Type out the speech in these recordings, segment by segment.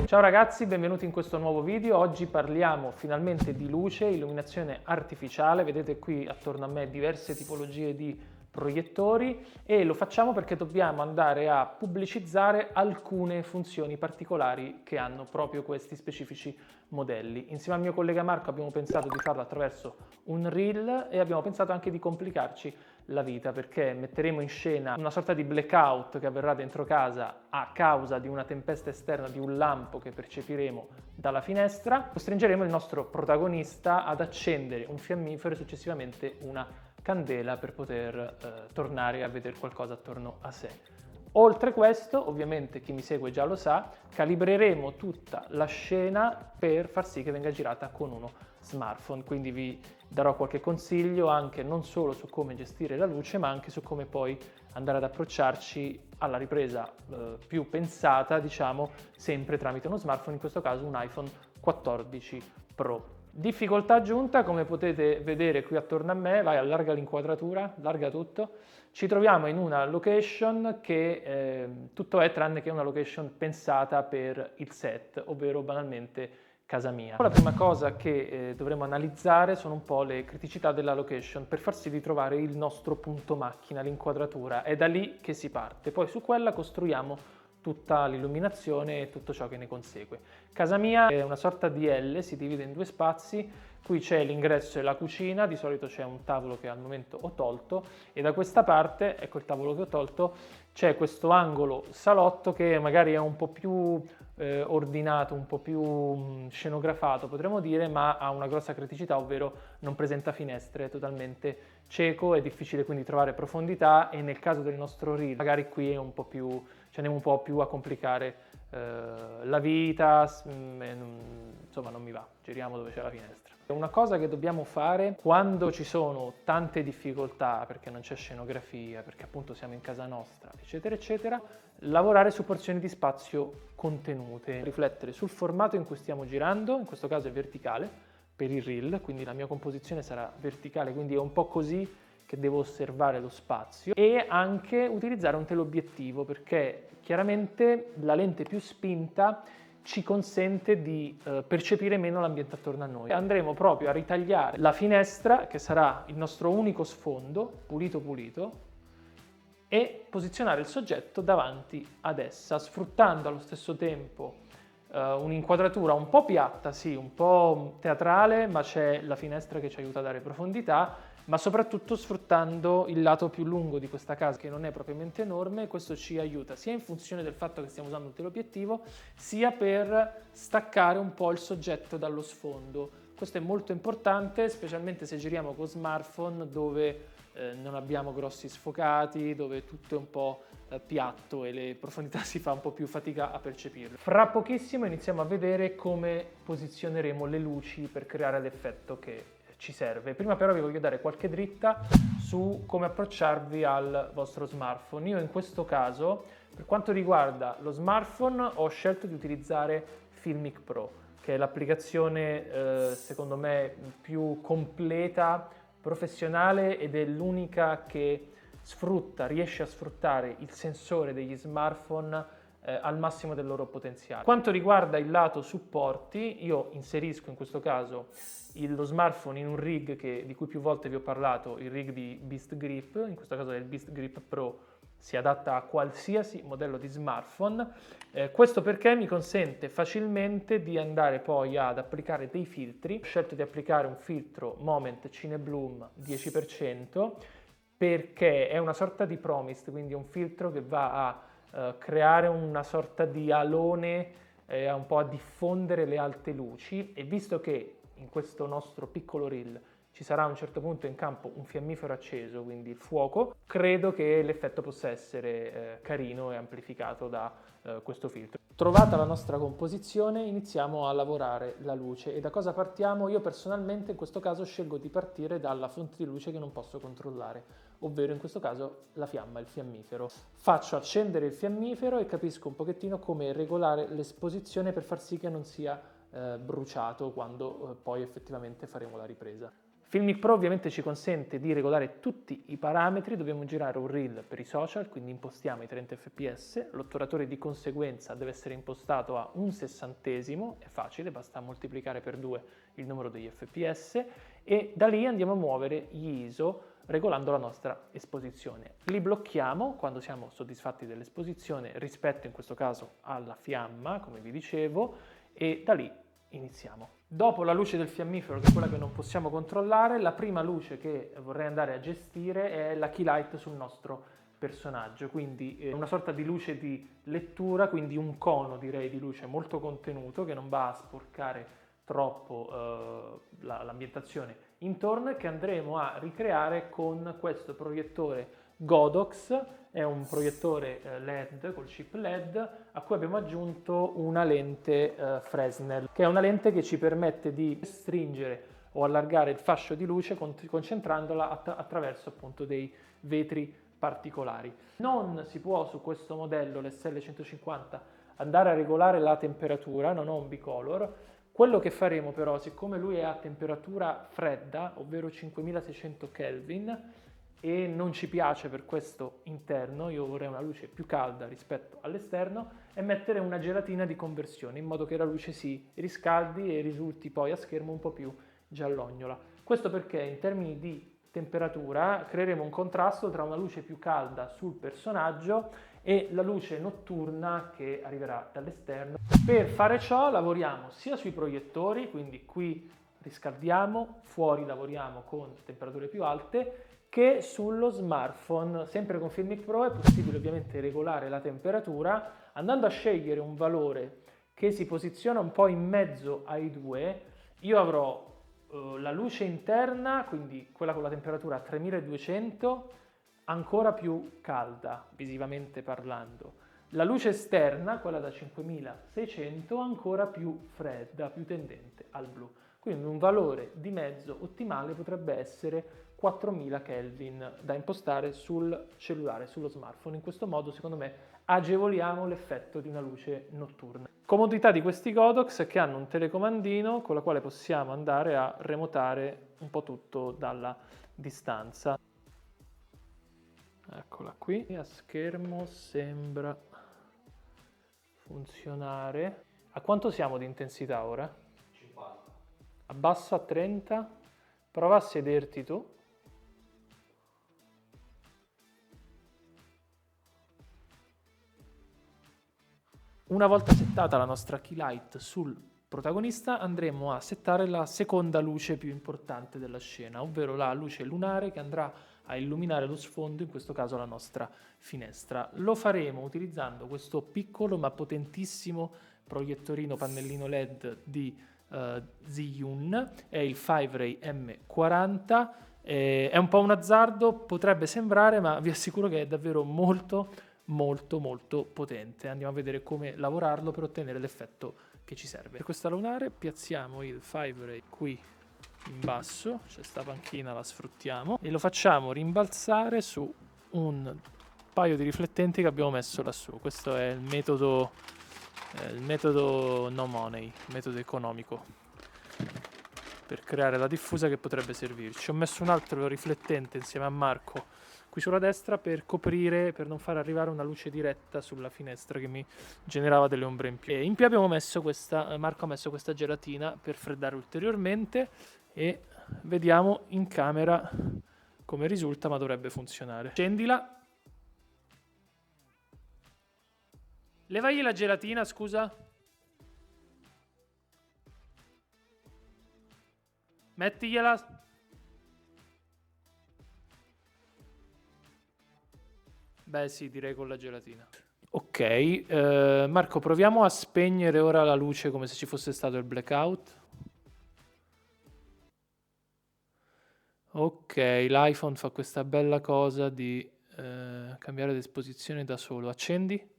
Ciao ragazzi, benvenuti in questo nuovo video. Oggi parliamo finalmente di luce, illuminazione artificiale. Vedete qui attorno a me diverse tipologie di proiettori e lo facciamo perché dobbiamo andare a pubblicizzare alcune funzioni particolari che hanno proprio questi specifici modelli. Insieme al mio collega Marco abbiamo pensato di farlo attraverso un reel e abbiamo pensato anche di complicarci la vita perché metteremo in scena una sorta di blackout che avverrà dentro casa a causa di una tempesta esterna di un lampo che percepiremo dalla finestra. Costringeremo il nostro protagonista ad accendere un fiammifero e successivamente una candela per poter tornare a vedere qualcosa attorno a sé. Oltre questo, ovviamente chi mi segue già lo sa, calibreremo tutta la scena per far sì che venga girata con uno smartphone, quindi vi darò qualche consiglio anche non solo su come gestire la luce, ma anche su come poi andare ad approcciarci alla ripresa più pensata, diciamo, sempre tramite uno smartphone, in questo caso un iPhone 14 Pro. Difficoltà aggiunta, come potete vedere qui attorno a me, vai, allarga l'inquadratura, allarga tutto. Ci troviamo in una location che tutto è tranne che una location pensata per il set, ovvero banalmente casa mia. La prima cosa che dovremo analizzare sono un po' le criticità della location per far sì di trovare il nostro punto macchina, l'inquadratura. È da lì che si parte, poi su quella costruiamo tutta l'illuminazione e tutto ciò che ne consegue. Casa mia è una sorta di L, si divide in due spazi, qui c'è l'ingresso e la cucina, di solito c'è un tavolo che al momento ho tolto e da questa parte, ecco il tavolo che ho tolto, c'è questo angolo salotto che magari è un po' più ordinato, un po' più scenografato potremmo dire, ma ha una grossa criticità, ovvero non presenta finestre, è totalmente cieco, è difficile quindi trovare profondità e nel caso del nostro reel magari qui è un po' più, ci andiamo un po' più a complicare la vita, insomma non mi va, giriamo dove c'è la finestra. Una cosa che dobbiamo fare quando ci sono tante difficoltà, perché non c'è scenografia, perché appunto siamo in casa nostra, eccetera, eccetera, lavorare su porzioni di spazio contenute, riflettere sul formato in cui stiamo girando, in questo caso è verticale, per il reel, quindi la mia composizione sarà verticale, quindi è un po' così che devo osservare lo spazio e anche utilizzare un teleobiettivo perché chiaramente la lente più spinta ci consente di percepire meno l'ambiente attorno a noi. Andremo proprio a ritagliare la finestra che sarà il nostro unico sfondo, pulito pulito, e posizionare il soggetto davanti ad essa, sfruttando allo stesso tempo un'inquadratura un po' piatta, sì, un po' teatrale, ma c'è la finestra che ci aiuta a dare profondità, ma soprattutto sfruttando il lato più lungo di questa casa che non è propriamente enorme. Questo ci aiuta sia in funzione del fatto che stiamo usando un teleobiettivo, sia per staccare un po' il soggetto dallo sfondo. Questo è molto importante, specialmente se giriamo con smartphone dove non abbiamo grossi sfocati, dove tutto è un po' piatto e le profondità si fa un po' più fatica a percepirle. Fra pochissimo iniziamo a vedere come posizioneremo le luci per creare l'effetto che ci serve. Prima però vi voglio dare qualche dritta su come approcciarvi al vostro smartphone. Io in questo caso, per quanto riguarda lo smartphone, ho scelto di utilizzare Filmic Pro, che è l'applicazione secondo me più completa, professionale ed è l'unica che riesce a sfruttare il sensore degli smartphone al massimo del loro potenziale. Quanto riguarda il lato supporti, io inserisco in questo caso lo smartphone in un rig di cui più volte vi ho parlato, il rig di Beast Grip, in questo caso è il Beast Grip Pro, si adatta a qualsiasi modello di smartphone. Questo perché mi consente facilmente di andare poi ad applicare dei filtri. Ho scelto di applicare un filtro Moment Cine Bloom 10% perché è una sorta di promist, quindi un filtro che va a creare una sorta di alone, un po' a diffondere le alte luci, e visto che in questo nostro piccolo reel ci sarà a un certo punto in campo un fiammifero acceso, quindi il fuoco, credo che l'effetto possa essere carino e amplificato da questo filtro. Trovata la nostra composizione, iniziamo a lavorare la luce. E da cosa partiamo? Io personalmente in questo caso scelgo di partire dalla fonte di luce che non posso controllare, ovvero in questo caso la fiamma, il fiammifero. Faccio accendere il fiammifero e capisco un pochettino come regolare l'esposizione per far sì che non sia bruciato quando poi effettivamente faremo la ripresa. Filmic Pro ovviamente ci consente di regolare tutti i parametri, dobbiamo girare un reel per i social, quindi impostiamo i 30 fps, l'otturatore di conseguenza deve essere impostato a 1/60, è facile, basta moltiplicare per 2 il numero degli fps e da lì andiamo a muovere gli ISO regolando la nostra esposizione. Li blocchiamo quando siamo soddisfatti dell'esposizione rispetto in questo caso alla fiamma, come vi dicevo, e da lì iniziamo. Dopo la luce del fiammifero, che è quella che non possiamo controllare, la prima luce che vorrei andare a gestire è la key light sul nostro personaggio, quindi una sorta di luce di lettura, quindi un cono direi di luce molto contenuto che non va a sporcare troppo l'ambientazione intorno e che andremo a ricreare con questo proiettore Godox. È un proiettore LED col chip LED a cui abbiamo aggiunto una lente Fresnel, che è una lente che ci permette di stringere o allargare il fascio di luce concentrandola attraverso appunto dei vetri particolari. Non si può su questo modello, l'SL150, andare a regolare la temperatura, non ho un bicolor. Quello che faremo però, siccome lui è a temperatura fredda, ovvero 5600 Kelvin, e non ci piace per questo interno, io vorrei una luce più calda rispetto all'esterno, è mettere una gelatina di conversione in modo che la luce si riscaldi e risulti poi a schermo un po' più giallognola. Questo perché in termini di temperatura creeremo un contrasto tra una luce più calda sul personaggio e la luce notturna che arriverà dall'esterno. Per fare ciò lavoriamo sia sui proiettori, quindi qui riscaldiamo, fuori lavoriamo con temperature più alte, che sullo smartphone. Sempre con Filmic Pro è possibile ovviamente regolare la temperatura andando a scegliere un valore che si posiziona un po' in mezzo ai due. Io avrò la luce interna, quindi quella con la temperatura 3200, ancora più calda visivamente parlando. La luce esterna, quella da 5600, ancora più fredda, più tendente al blu. Quindi un valore di mezzo ottimale potrebbe essere 4000 Kelvin da impostare sul cellulare, sullo smartphone. In questo modo, secondo me, agevoliamo l'effetto di una luce notturna. Comodità di questi Godox è che hanno un telecomandino con la quale possiamo andare a remotare un po' tutto dalla distanza. Eccola qui, a schermo sembra funzionare. A quanto siamo di intensità ora? 50. Abbasso a 30. Prova a sederti tu. Una volta settata la nostra key light sul protagonista, andremo a settare la seconda luce più importante della scena, ovvero la luce lunare che andrà a illuminare lo sfondo, in questo caso la nostra finestra. Lo faremo utilizzando questo piccolo ma potentissimo proiettorino pannellino LED di Zhiyun, è il 5-Ray M40, è un po' un azzardo, potrebbe sembrare, ma vi assicuro che è davvero molto potente. Andiamo a vedere come lavorarlo per ottenere l'effetto che ci serve. Per questa lunare piazziamo il 5-Ray qui in basso, c'è sta panchina, la sfruttiamo e lo facciamo rimbalzare su un paio di riflettenti che abbiamo messo lassù. Questo è il metodo no money, il metodo economico per creare la diffusa che potrebbe servirci. Ho messo un altro riflettente insieme a Marco qui sulla destra per coprire, per non far arrivare una luce diretta sulla finestra che mi generava delle ombre in più. E in più abbiamo messo Marco ha messo questa gelatina per freddare ulteriormente e vediamo in camera come risulta, ma dovrebbe funzionare. Accendila. Levagli la gelatina, scusa. Mettigliela. Beh sì, direi con la gelatina. Ok, Marco, proviamo a spegnere ora la luce come se ci fosse stato il blackout. Ok, l'iPhone fa questa bella cosa di cambiare l'esposizione da solo. Accendi.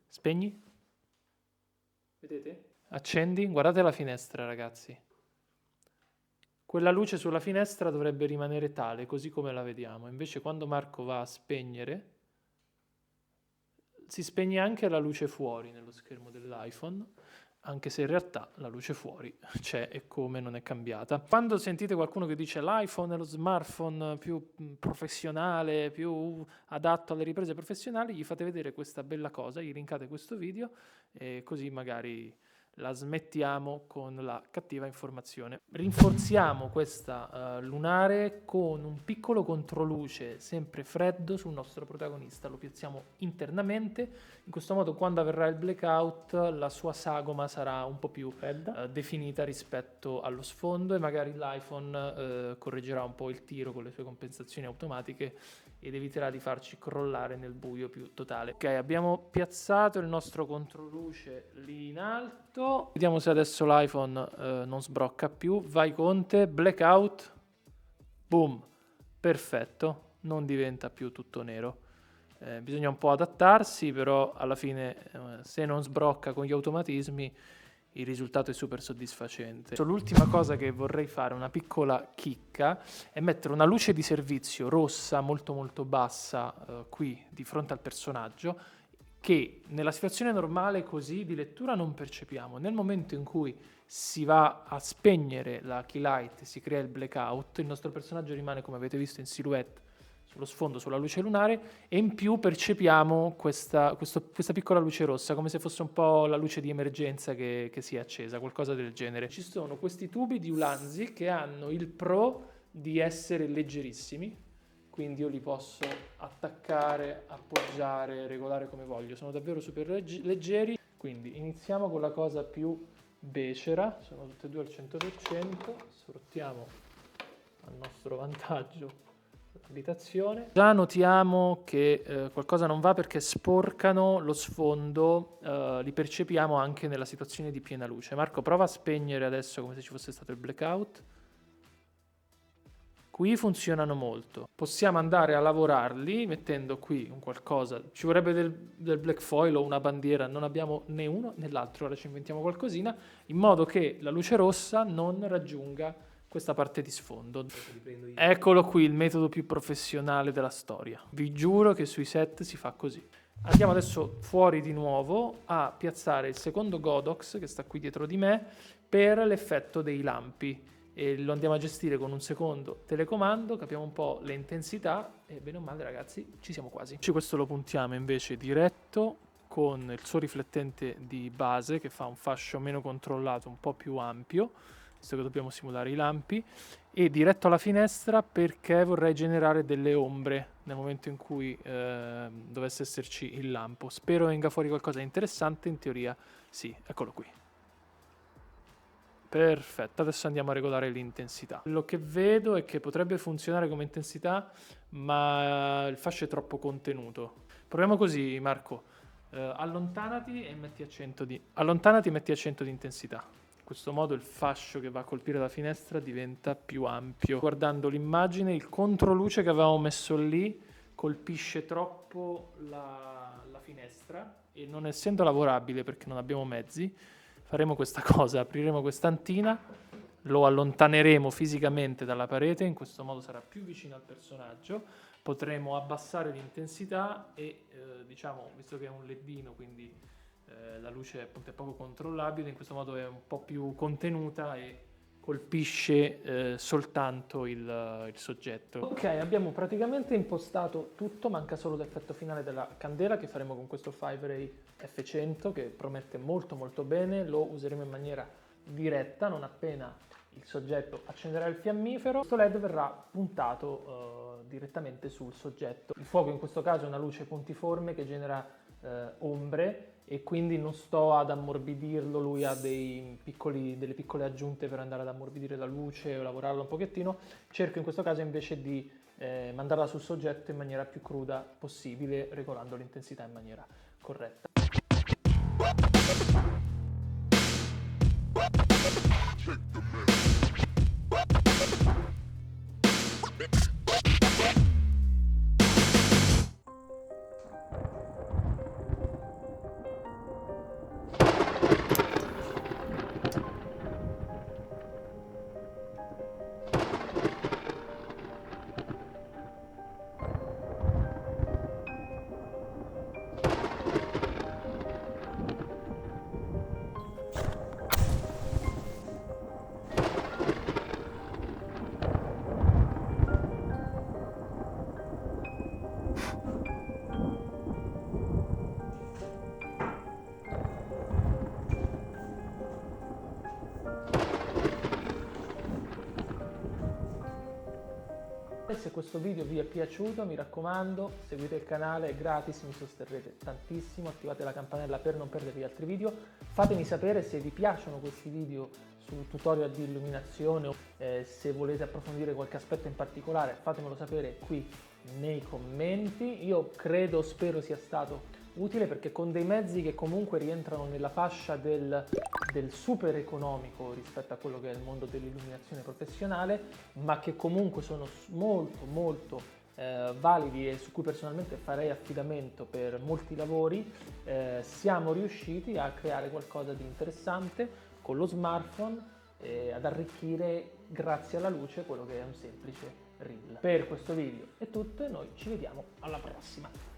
Spegni. Vedete? Accendi. Guardate la finestra, ragazzi. Quella luce sulla finestra dovrebbe rimanere tale, così come la vediamo. Invece quando Marco va a spegnere, si spegne anche la luce fuori nello schermo dell'iPhone. anche se in realtà la luce fuori c'è e come non è cambiata. Quando sentite qualcuno che dice l'iPhone è lo smartphone più professionale, più adatto alle riprese professionali, gli fate vedere questa bella cosa, gli linkate questo video e così magari la smettiamo con la cattiva informazione. Rinforziamo questa lunare con un piccolo controluce sempre freddo sul nostro protagonista, lo piazziamo internamente, in questo modo quando avverrà il blackout la sua sagoma sarà un po' più definita rispetto allo sfondo e magari l'iPhone correggerà un po' il tiro con le sue compensazioni automatiche ed eviterà di farci crollare nel buio più totale. Ok, abbiamo piazzato il nostro controluce lì in alto. Vediamo se adesso l'iPhone non sbrocca più. Vai Conte, blackout, boom, perfetto, non diventa più tutto nero. Bisogna un po' adattarsi, però alla fine se non sbrocca con gli automatismi il risultato è super soddisfacente. L'ultima cosa che vorrei fare, una piccola chicca, è mettere una luce di servizio rossa molto molto bassa qui di fronte al personaggio, che nella situazione normale così di lettura non percepiamo. Nel momento in cui si va a spegnere la key light, si crea il blackout, il nostro personaggio rimane, come avete visto, in silhouette sullo sfondo, sulla luce lunare, e in più percepiamo questa piccola luce rossa, come se fosse un po' la luce di emergenza che si è accesa, qualcosa del genere. Ci sono questi tubi di Ulanzi che hanno il pro di essere leggerissimi, quindi io li posso attaccare, appoggiare, regolare come voglio, sono davvero super leggeri. Quindi iniziamo con la cosa più becera, sono tutte e due al 100%, sfruttiamo a nostro vantaggio l'abitazione. Già notiamo che qualcosa non va perché sporcano lo sfondo, li percepiamo anche nella situazione di piena luce. Marco, prova a spegnere adesso come se ci fosse stato il blackout. Qui funzionano molto. Possiamo andare a lavorarli mettendo qui un qualcosa. Ci vorrebbe del black foil o una bandiera, non abbiamo né uno né l'altro, ora ci inventiamo qualcosina, in modo che la luce rossa non raggiunga questa parte di sfondo. Eccolo qui, il metodo più professionale della storia. Vi giuro che sui set si fa così. Andiamo adesso fuori di nuovo a piazzare il secondo Godox che sta qui dietro di me per l'effetto dei lampi. E lo andiamo a gestire con un secondo telecomando, capiamo un po' le intensità e bene o male ragazzi ci siamo quasi. Questo lo puntiamo invece diretto con il suo riflettente di base che fa un fascio meno controllato, un po' più ampio, visto che dobbiamo simulare i lampi, e diretto alla finestra perché vorrei generare delle ombre nel momento in cui dovesse esserci il lampo. Spero venga fuori qualcosa di interessante, in teoria sì, eccolo qui. Perfetto, adesso andiamo a regolare l'intensità. Quello che vedo è che potrebbe funzionare come intensità, ma il fascio è troppo contenuto. Proviamo così, Marco. Allontanati e metti a 100 di intensità. In questo modo il fascio che va a colpire la finestra diventa più ampio. Guardando l'immagine, il controluce che avevamo messo lì colpisce troppo la finestra e non essendo lavorabile perché non abbiamo mezzi, faremo questa cosa, apriremo quest'antina, lo allontaneremo fisicamente dalla parete, in questo modo sarà più vicino al personaggio, potremo abbassare l'intensità e diciamo, visto che è un ledino, quindi la luce appunto è poco controllabile, in questo modo è un po' più contenuta e colpisce soltanto il soggetto. Ok, abbiamo praticamente impostato tutto, manca solo l'effetto finale della candela che faremo con questo 5-Ray F100 che promette molto molto bene, lo useremo in maniera diretta non appena il soggetto accenderà il fiammifero. Questo LED verrà puntato direttamente sul soggetto. Il fuoco in questo caso è una luce puntiforme che genera ombre e quindi non sto ad ammorbidirlo, lui ha delle piccole aggiunte per andare ad ammorbidire la luce o lavorarla un pochettino. Cerco in questo caso invece di mandarla sul soggetto in maniera più cruda possibile, regolando l'intensità in maniera corretta. questo video vi è piaciuto, mi raccomando, seguite il canale, è gratis, mi sosterrete tantissimo, attivate la campanella per non perdervi altri video, fatemi sapere se vi piacciono questi video su tutorial di illuminazione, se volete approfondire qualche aspetto in particolare, fatemelo sapere qui nei commenti. Io credo, spero sia stato utile, perché con dei mezzi che comunque rientrano nella fascia del super economico rispetto a quello che è il mondo dell'illuminazione professionale, ma che comunque sono molto validi e su cui personalmente farei affidamento per molti lavori, siamo riusciti a creare qualcosa di interessante con lo smartphone, ad arricchire grazie alla luce quello che è un semplice reel. Per questo video è tutto e noi ci vediamo alla prossima.